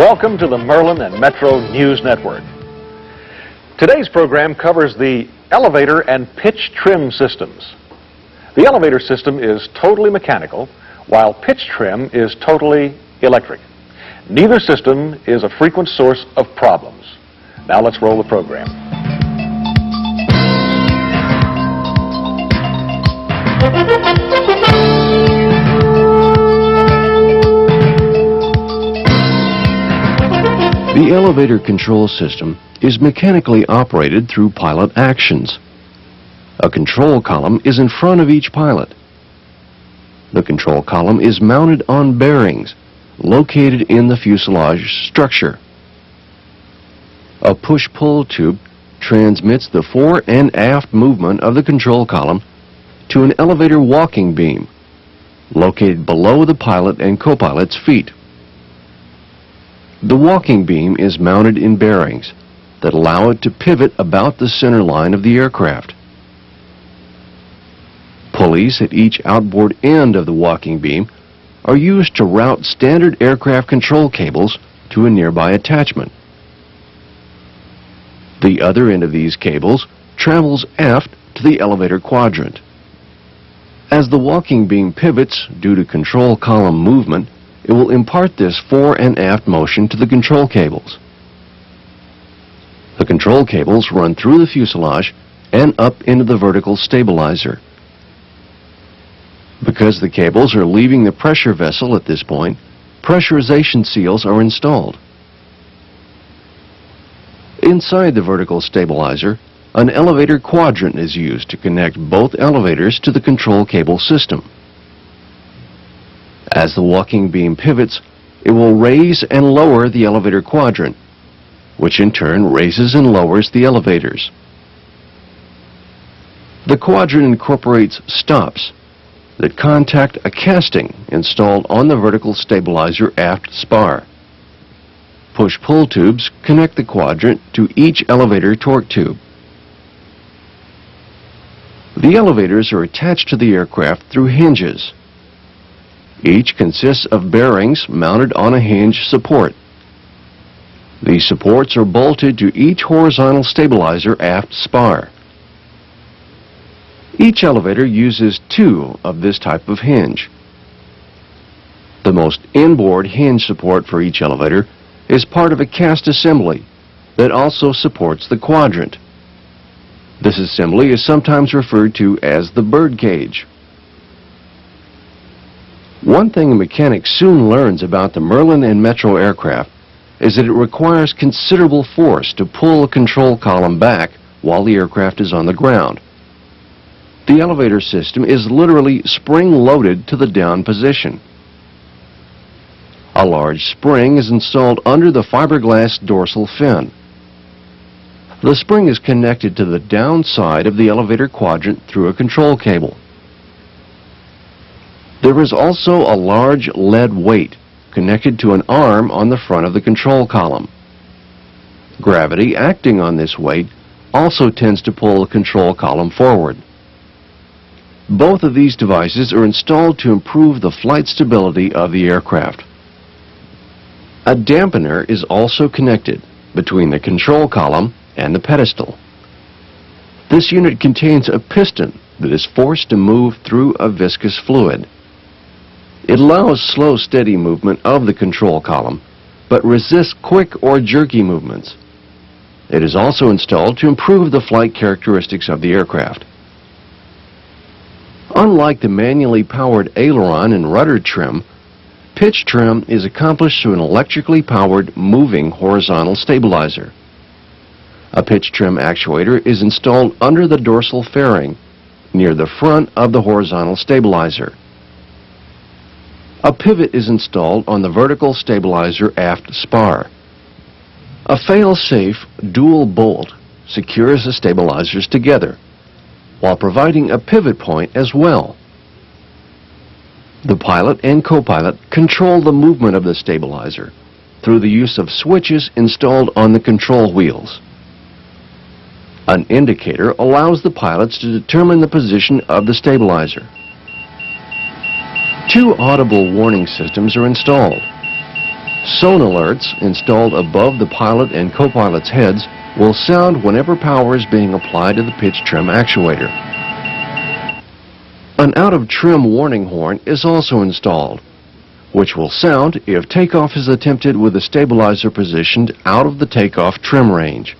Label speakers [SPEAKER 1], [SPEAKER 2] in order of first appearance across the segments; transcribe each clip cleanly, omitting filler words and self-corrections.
[SPEAKER 1] Welcome to the Merlin and Metro News Network. Today's program covers the elevator and pitch trim systems. The elevator system is totally mechanical, while pitch trim is totally electric. Neither system is a frequent source of problems. Now let's roll the program.
[SPEAKER 2] The elevator control system is mechanically operated through pilot actions. A control column is in front of each pilot. The control column is mounted on bearings located in the fuselage structure. A push-pull tube transmits the fore and aft movement of the control column to an elevator walking beam located below the pilot and co-pilot's feet. The walking beam is mounted in bearings that allow it to pivot about the center line of the aircraft. Pulleys at each outboard end of the walking beam are used to route standard aircraft control cables to a nearby attachment. The other end of these cables travels aft to the elevator quadrant. As the walking beam pivots due to control column movement, it will impart this fore and aft motion to the control cables. The control cables run through the fuselage and up into the vertical stabilizer. Because the cables are leaving the pressure vessel at this point, pressurization seals are installed. Inside the vertical stabilizer, an elevator quadrant is used to connect both elevators to the control cable system. As the walking beam pivots, it will raise and lower the elevator quadrant, which in turn raises and lowers the elevators. The quadrant incorporates stops that contact a casting installed on the vertical stabilizer aft spar. Push-pull tubes connect the quadrant to each elevator torque tube. The elevators are attached to the aircraft through hinges. Each consists of bearings mounted on a hinge support. These supports are bolted to each horizontal stabilizer aft spar. Each elevator uses two of this type of hinge. The most inboard hinge support for each elevator is part of a cast assembly that also supports the quadrant. This assembly is sometimes referred to as the bird cage. One thing a mechanic soon learns about the Merlin and Metro aircraft is that it requires considerable force to pull a control column back while the aircraft is on the ground. The elevator system is literally spring-loaded to the down position. A large spring is installed under the fiberglass dorsal fin. The spring is connected to the down side of the elevator quadrant through a control cable. There is also a large lead weight connected to an arm on the front of the control column. Gravity acting on this weight also tends to pull the control column forward. Both of these devices are installed to improve the flight stability of the aircraft. A dampener is also connected between the control column and the pedestal. This unit contains a piston that is forced to move through a viscous fluid. It allows slow, steady movement of the control column, but resists quick or jerky movements. It is also installed to improve the flight characteristics of the aircraft. Unlike the manually powered aileron and rudder trim, pitch trim is accomplished through an electrically powered moving horizontal stabilizer. A pitch trim actuator is installed under the dorsal fairing near the front of the horizontal stabilizer. A pivot is installed on the vertical stabilizer aft spar. A fail-safe dual bolt secures the stabilizers together, while providing a pivot point as well. The pilot and co-pilot control the movement of the stabilizer through the use of switches installed on the control wheels. An indicator allows the pilots to determine the position of the stabilizer. Two audible warning systems are installed. Sonar alerts installed above the pilot and co-pilot's heads will sound whenever power is being applied to the pitch trim actuator. An out-of-trim warning horn is also installed, which will sound if takeoff is attempted with the stabilizer positioned out of the takeoff trim range.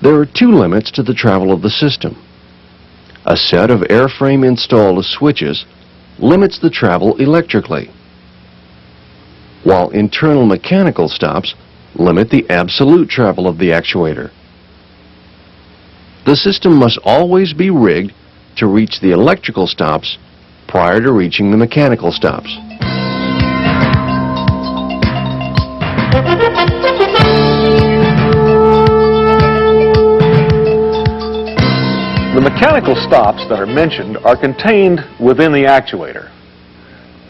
[SPEAKER 2] There are two limits to the travel of the system. A set of airframe installed switches limits the travel electrically, while internal mechanical stops limit the absolute travel of the actuator. The system must always be rigged to reach the electrical stops prior to reaching the mechanical stops.
[SPEAKER 1] The mechanical stops that are mentioned are contained within the actuator.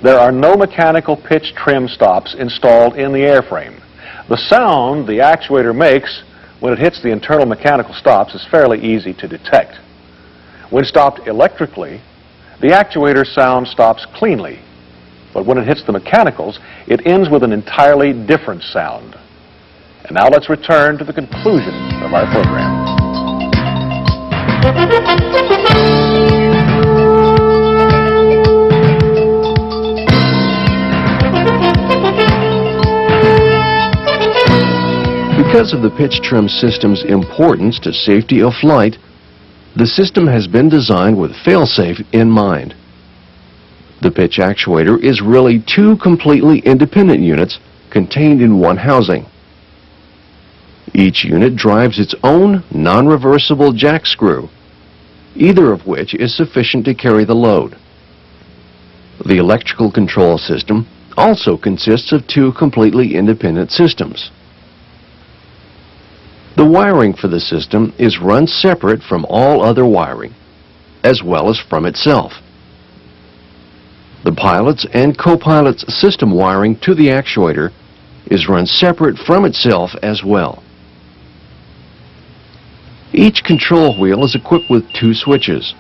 [SPEAKER 1] There are no mechanical pitch trim stops installed in the airframe. The sound the actuator makes when it hits the internal mechanical stops is fairly easy to detect. When stopped electrically, the actuator sound stops cleanly, but when it hits the mechanicals, it ends with an entirely different sound. And now let's return to the conclusion of our program.
[SPEAKER 2] Because of the pitch trim system's importance to safety of flight, the system has been designed with fail-safe in mind. The pitch actuator is really two completely independent units contained in one housing. Each unit drives its own non-reversible jack screw, either of which is sufficient to carry the load. The electrical control system also consists of two completely independent systems. The wiring for the system is run separate from all other wiring, as well as from itself. The pilot's and co-pilot's system wiring to the actuator is run separate from itself as well. Each control wheel is equipped with two switches,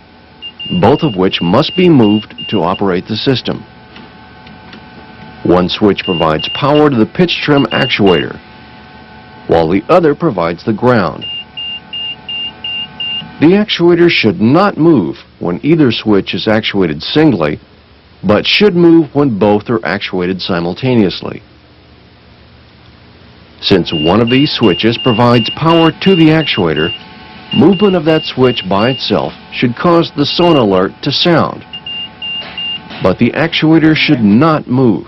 [SPEAKER 2] both of which must be moved to operate the system. One switch provides power to the pitch trim actuator, while the other provides the ground. The actuator should not move when either switch is actuated singly, but should move when both are actuated simultaneously. Since one of these switches provides power to the actuator, movement of that switch by itself should cause the sonar alert to sound, but the actuator should not move.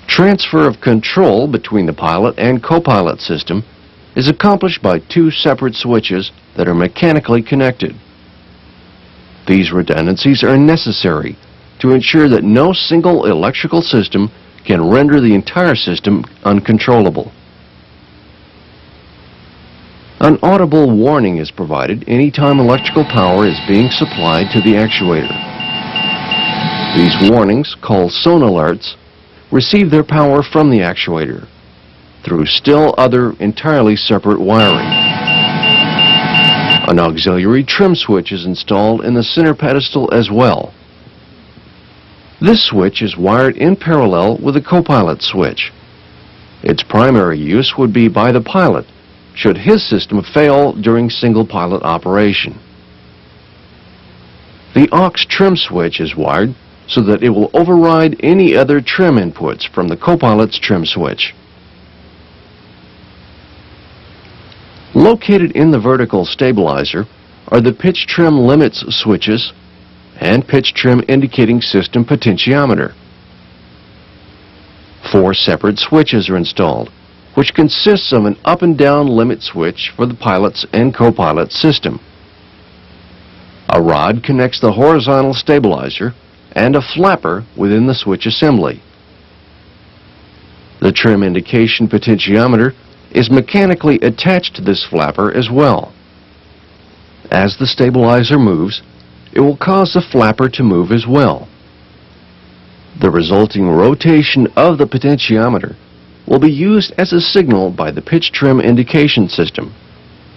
[SPEAKER 2] Transfer of control between the pilot and co-pilot system is accomplished by two separate switches that are mechanically connected. These redundancies are necessary to ensure that no single electrical system can render the entire system uncontrollable. An audible warning is provided anytime electrical power is being supplied to the actuator. These warnings, called sonar alerts, receive their power from the actuator through still other entirely separate wiring. An auxiliary trim switch is installed in the center pedestal as well. This switch is wired in parallel with the co-pilot switch. Its primary use would be by the pilot should his system fail during single pilot operation. The aux trim switch is wired so that it will override any other trim inputs from the co-pilot's trim switch. Located in the vertical stabilizer are the pitch trim limits switches and pitch trim indicating system potentiometer. 4 separate switches are installed, which consists of an up and down limit switch for the pilot's and co-pilot system. A rod connects the horizontal stabilizer and a flapper within the switch assembly. The trim indication potentiometer is mechanically attached to this flapper as well. As the stabilizer moves, it will cause the flapper to move as well. The resulting rotation of the potentiometer will be used as a signal by the pitch trim indication system,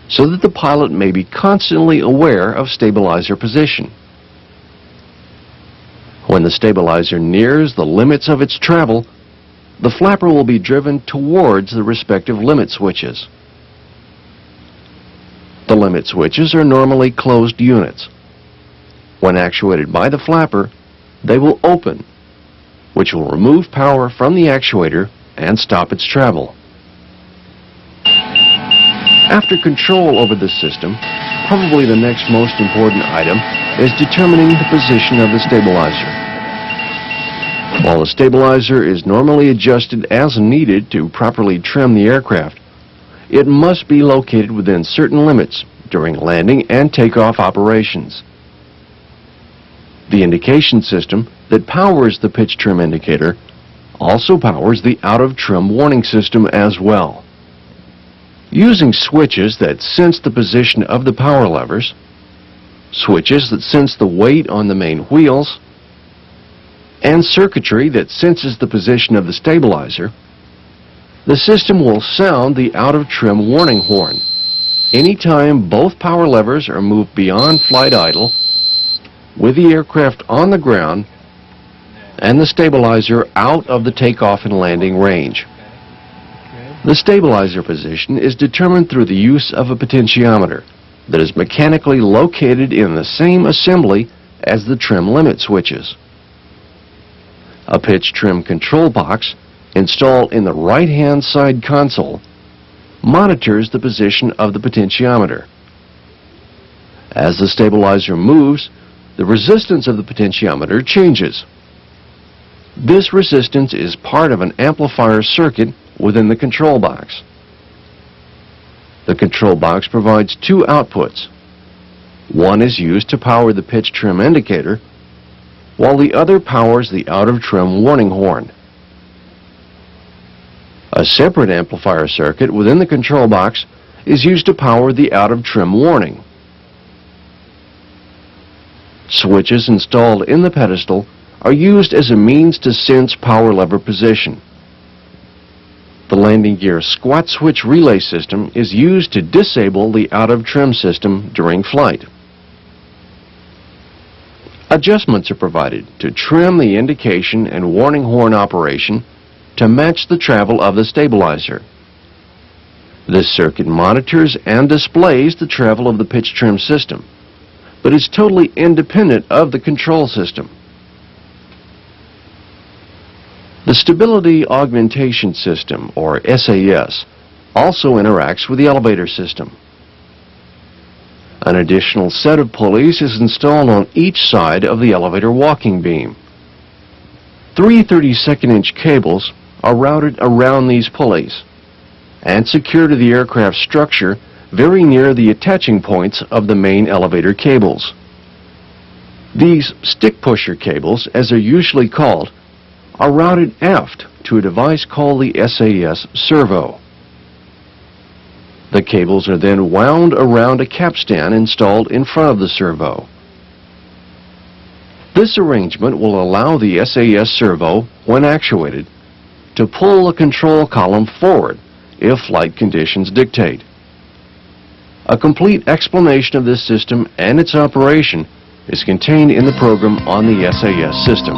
[SPEAKER 2] so that the pilot may be constantly aware of stabilizer position. When the stabilizer nears the limits of its travel, the flapper will be driven towards the respective limit switches. The limit switches are normally closed units. When actuated by the flapper, they will open, which will remove power from the actuator and stop its travel. After control over the system, probably the next most important item is determining the position of the stabilizer. While the stabilizer is normally adjusted as needed to properly trim the aircraft, it must be located within certain limits during landing and takeoff operations. The indication system that powers the pitch trim indicator also powers the out-of-trim warning system as well. Using switches that sense the position of the power levers, switches that sense the weight on the main wheels, and circuitry that senses the position of the stabilizer, the system will sound the out-of-trim warning horn anytime both power levers are moved beyond flight idle, with the aircraft on the ground and the stabilizer out of the takeoff and landing range. The stabilizer position is determined through the use of a potentiometer that is mechanically located in the same assembly as the trim limit switches. A pitch trim control box installed in the right-hand side console monitors the position of the potentiometer. As the stabilizer moves, the resistance of the potentiometer changes. This resistance is part of an amplifier circuit within the control box. The control box provides two outputs. One is used to power the pitch trim indicator, while the other powers the out-of-trim warning horn. A separate amplifier circuit within the control box is used to power the out-of-trim warning. Switches installed in the pedestal are used as a means to sense power lever position. The landing gear squat switch relay system is used to disable the out-of-trim system during flight. Adjustments are provided to trim the indication and warning horn operation to match the travel of the stabilizer. This circuit monitors and displays the travel of the pitch trim system, but is totally independent of the control system. The Stability Augmentation System, or SAS, also interacts with the elevator system. An additional set of pulleys is installed on each side of the elevator walking beam. 3 32nd-inch cables are routed around these pulleys and secured to the aircraft structure very near the attaching points of the main elevator cables. These stick pusher cables, as they're usually called, are routed aft to a device called the SAS servo. The cables are then wound around a capstan installed in front of the servo. This arrangement will allow the SAS servo, when actuated, to pull the control column forward if flight conditions dictate. A complete explanation of this system and its operation is contained in the program on the SAS system.